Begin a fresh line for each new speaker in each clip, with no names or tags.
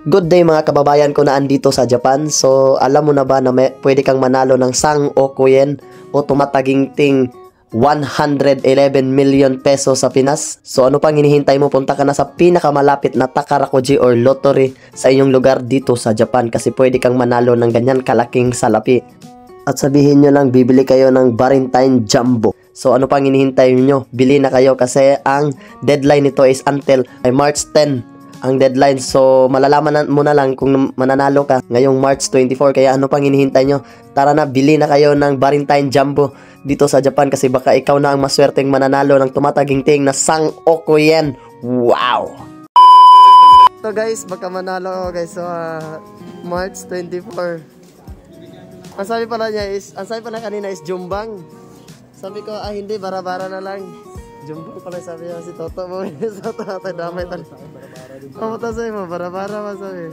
Good day mga kababayan ko na andito sa Japan. So, alam mo na ba na pwede kang manalo ng Sang-oku yen o tumataginting 111 million pesos sa Pinas? So, ano pang hinihintay mo? Punta ka na sa pinakamalapit na Takarakuji or lottery sa inyong lugar dito sa Japan kasi pwede kang manalo ng ganyan kalaking salapi. At sabihin nyo lang, bibili kayo ng Valentine Jumbo. So, ano pang hinihintay nyo? Bili na kayo kasi ang deadline nito is until March 10. Ang deadline. So, malalaman mo na lang kung mananalo ka ngayong March 24. Kaya ano pang hinihintay nyo? Tara na, bili na kayo ng Valentine Jumbo dito sa Japan kasi baka ikaw na ang maswerteng mananalo ng tumataginting na Sang-oku yen. Wow! So guys, baka manalo ako guys. So, March 24. Ang sabi pala niya is, ang sabi pala kanina is Jumbang. Sabi ko, hindi, bara-bara na lang. Jumbang pala sabi niya si Toto mo. Sa Toto, damay tayo. Kamuta sa'yo mo, bara-bara masabi.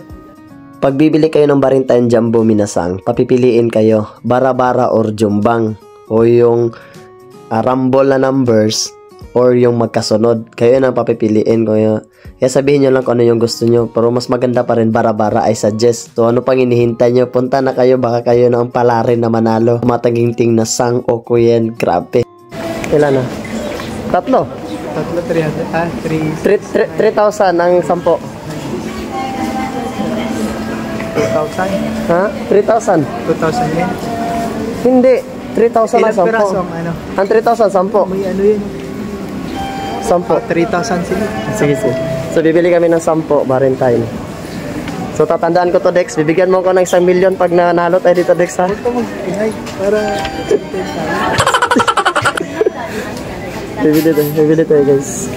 Pag bibili kayo ng Valentine Jumbo minasang, papipiliin kayo, bara-bara or Jumbang. O yung rumble na numbers or yung magkasunod. Kayo na papipiliin ko yun. Kaya sabihin nyo lang kung ano yung gusto nyo. Pero mas maganda pa rin bara-bara, I suggest. So ano pang hinihintay nyo? Punta na kayo, baka kayo na ang palarin na manalo. Mataginting na Sang-oku yen. Grabe. Ilan na? Tatlo?
Tatlo, 300.
3,000 ang 10.
2,000?
Ha? 3,000?
2,000 yen?
Hindi. 3,000 ang 10.
Ilang piraso ang ano?
Ang 3,000, 10.
May ano yun?
10.
3,000 sila.
Sige. So, bibili kami ng 10 Valentine. So, tatandaan ko to, Dex. Bibigyan mo ko ng 1 million pag nanalo tayo dito, Dex, ha?
Huwag ka mag-ingay para
Bibili tayo, guys.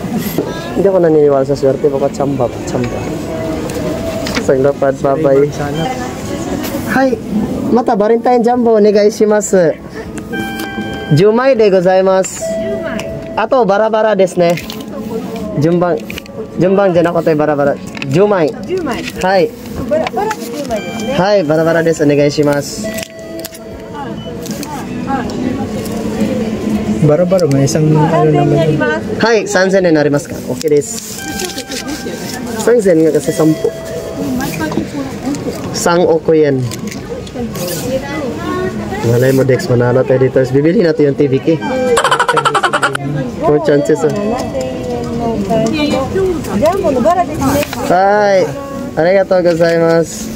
Hindi ako naniniwala sa swerte. Baka tsamba. Saglapad, babay. Hi! Mata, Valentine Jumbo, onegai shimasu. 10枚でございます。あと、バラバラですね。順番じゃなくてバラバラ。10枚。
10枚。
はい。
バラで10枚ですね。
はい、バラバラです。お願いします。
bara-bara may isang ano naman yun.
はい、3000円になりますか ?OK です。3000円がkasi 10. Sang-oku yen. Malay mo, Dex, manalo tayo dito. Bibili natin yung TVK. More chances. Hi! Arigatou gozaimasu.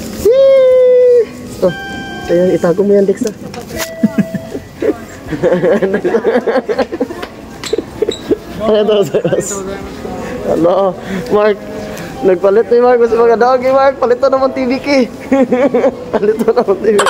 Oh, ayan, itago mo yan, Dex, ha? Arigatou gozaimasu. Hello, Mark. Nagpalit ni Mark. Mas mga doggy, Mark. Palito naman TVK. Palito naman TVK.